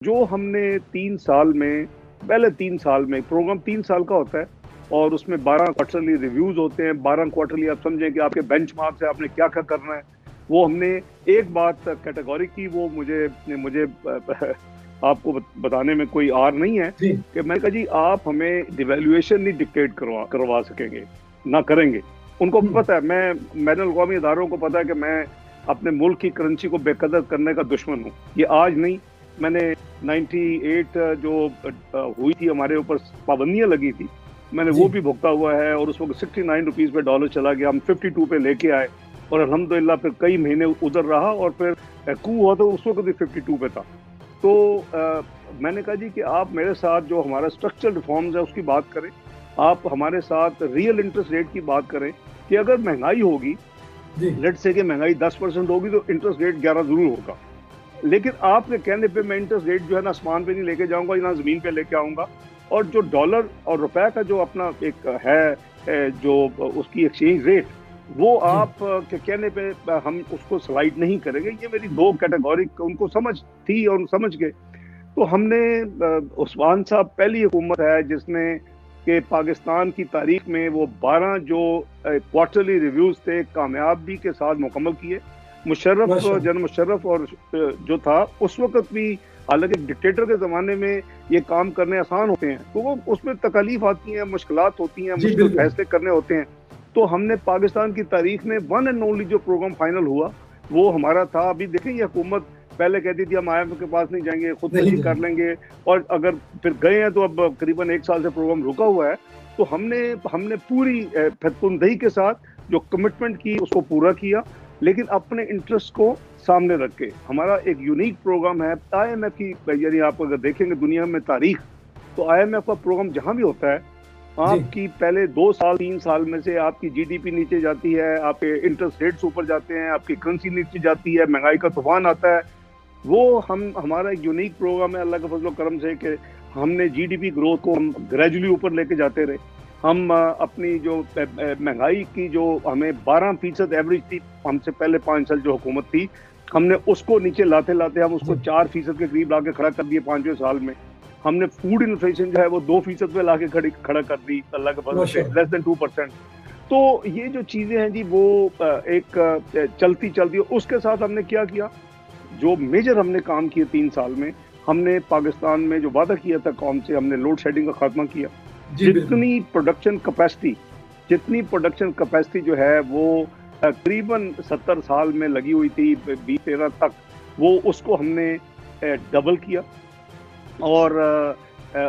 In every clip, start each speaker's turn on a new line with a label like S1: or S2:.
S1: जो हमने 3 साल में पहले 3 साल में प्रोग्राम 3 साल का होता है और उसमें 12 क्वार्टरली रिव्यूज होते हैं। 12 क्वार्टरली आप समझें कि आपके बेंचमार्क से आपने क्या क्या करना है। वो हमने एक बात कैटेगरी की, वो मुझे आपको बताने में कोई आर नहीं है कि मैं कहा जी आप हमें डिवेल्यूएशन नहीं डिक्टेट करवा सकेंगे, ना करेंगे। उनको पता है, मैं बैनुल अक़वामी इदारों को पता है कि मैं अपने मुल्क की करेंसी को बेकदर करने का दुश्मन हूँ। ये आज नहीं, मैंने 98 जो हुई थी हमारे ऊपर पाबंदियां लगी थी, मैंने वो भी भुगता हुआ है और उस वक्त 69 रुपीज़ पे डॉलर चला गया, हम 52 पे लेके आए और अल्हम्दुलिल्लाह फिर कई महीने उधर रहा और फिर कू हुआ तो उस वक्त भी 52 पे था। तो मैंने कहा जी कि आप मेरे साथ जो हमारा स्ट्रक्चरल रिफॉर्म्स है उसकी बात करें, आप हमारे साथ रियल इंटरेस्ट रेट की बात करें कि अगर महंगाई होगी, लेट से कि महंगाई 10% होगी तो इंटरेस्ट रेट 11 जरूर होगा, लेकिन आपके कहने पे मैं इंटरेस्ट रेट जो है ना आसमान पे नहीं लेके जाऊंगा, ना जमीन पे लेके आऊंगा। और जो डॉलर और रुपए का जो अपना एक है जो उसकी एक्सचेंज रेट, वो आप के कहने पे हम उसको स्लाइड नहीं करेंगे। ये मेरी दो कैटेगरी उनको समझ थी और समझ गए। तो हमने उस्मान साहब पहली हुकूमत है जिसने कि पाकिस्तान की तारीख में वो 12 जो क्वार्टरली रिव्यूज थे कामयाबी के साथ मुकम्मल किए। जनरल मुशर्रफ और जो था उस वक्त भी, हालांकि डिक्टेटर के ज़माने में ये काम करने आसान होते हैं तो वो उसमें तकलीफ आती हैं, मुश्किलात होती हैं, मुश्किल फैसले करने होते हैं। तो हमने पाकिस्तान की तारीख में वन एंड ओनली जो प्रोग्राम फाइनल हुआ वो हमारा था। अभी देखें ये हुकूमत पहले कहती थी हम IMF के पास नहीं जाएंगे, खुद नहीं कर लेंगे, और अगर फिर गए हैं तो अब करीबन 1 साल से प्रोग्राम रुका हुआ है। तो हमने पूरी फतुंदही के साथ जो कमिटमेंट की उसको पूरा किया, लेकिन अपने इंटरेस्ट को सामने रख के। हमारा एक यूनिक प्रोग्राम है IMF की, यानी आप अगर देखेंगे दुनिया में तारीख, तो IMF का प्रोग्राम जहां भी होता है, आपकी पहले 2 साल 3 साल में से आपकी GDP नीचे जाती है, आपके इंटरेस्ट रेट्स ऊपर जाते हैं, आपकी करेंसी नीचे जाती है, महंगाई का तूफान आता है। वो हमारा एक यूनिक प्रोग्राम है अल्लाह के फजल करम से कि हमने GDP ग्रोथ को हम ग्रेजुअली ऊपर लेके जाते रहे। हम अपनी जो महंगाई की जो हमें 12% एवरेज थी, हमसे पहले 5 साल जो हुकूमत थी, हमने उसको नीचे लाते लाते हम उसको 4% के करीब लाके खड़ा कर दिए 5वें साल में। हमने फूड इन्फ्लेशन जो है वो 2% पे लाके खड़ा कर दी अल्लाह के फजल से, लेस देन 2%। तो ये जो चीजें हैं जी वो एक चलती उसके साथ हमने क्या किया, जो मेजर हमने काम किए 3 साल में, हमने पाकिस्तान में जो वादा किया था कौम से, हमने लोड शेडिंग का खात्मा किया। जितनी प्रोडक्शन कैपेसिटी जो है वो तकरीबन 70 साल में लगी हुई थी 2013 तक, वो उसको हमने डबल किया। और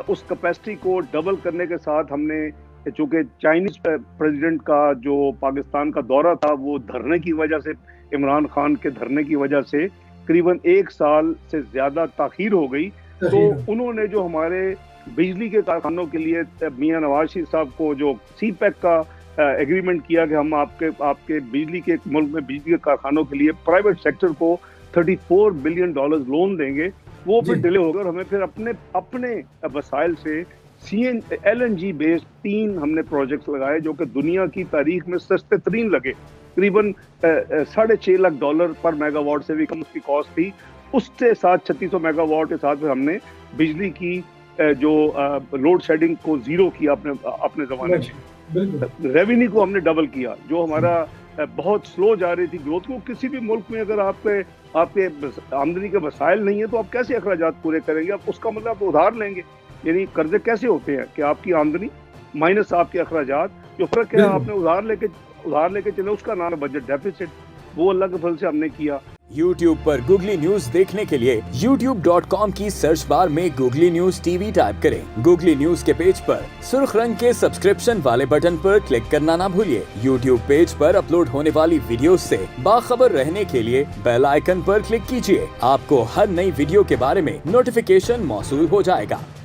S1: उस कैपेसिटी को डबल करने के साथ हमने, चूंकि चाइनीज प्रेसिडेंट का जो पाकिस्तान का दौरा था वो धरने की वजह से, इमरान खान के धरने की वजह से करीबन 1 साल से ज्यादा ताखीर हो गई। तो उन्होंने जो हमारे बिजली के कारखानों के लिए मियां नवाज शरीफ साहब को जो CPEC का एग्रीमेंट किया कि हम आपके बिजली के मुल्क में बिजली के कारखानों के लिए प्राइवेट सेक्टर को $34 बिलियन लोन देंगे, वो फिर डिले हो गया और हमें फिर अपने वसाइल से LNG बेस्ड 3 हमने प्रोजेक्ट्स लगाए जो कि दुनिया की तारीख में सस्ते तरीन लगे। करीबन $6.5 लाख पर मेगावाट से भी कम उसकी कॉस्ट थी। उसके साथ 3600 मेगावाट के साथ फिर हमने बिजली की जो लोड शेडिंग को जीरो किया अपने जमाने में। रेवेन्यू को हमने डबल किया। जो हमारा बहुत स्लो जा रही थी ग्रोथ को, किसी भी मुल्क में अगर आपके आमदनी के वसाइल नहीं है तो आप कैसे अखराजात पूरे करेंगे? आप उसका मतलब आप उधार लेंगे। यानी कर्जे कैसे होते हैं कि आपकी आमदनी माइनस आपके अखराजात, जो फर्क है आपने उधार लेके चले, उसका नाम है बजट डेफिसिट। वो अल्लाह के फल से हमने किया।
S2: YouTube पर गूगली न्यूज देखने के लिए youtube.com की सर्च बार में गूगली न्यूज TV टाइप करें। गूगली न्यूज के पेज पर सुर्ख रंग के सब्सक्रिप्शन वाले बटन पर क्लिक करना ना भूलिए। YouTube पेज पर अपलोड होने वाली वीडियोस से बाखबर रहने के लिए बेल आइकन पर क्लिक कीजिए। आपको हर नई वीडियो के बारे में नोटिफिकेशन मौसूल हो जाएगा।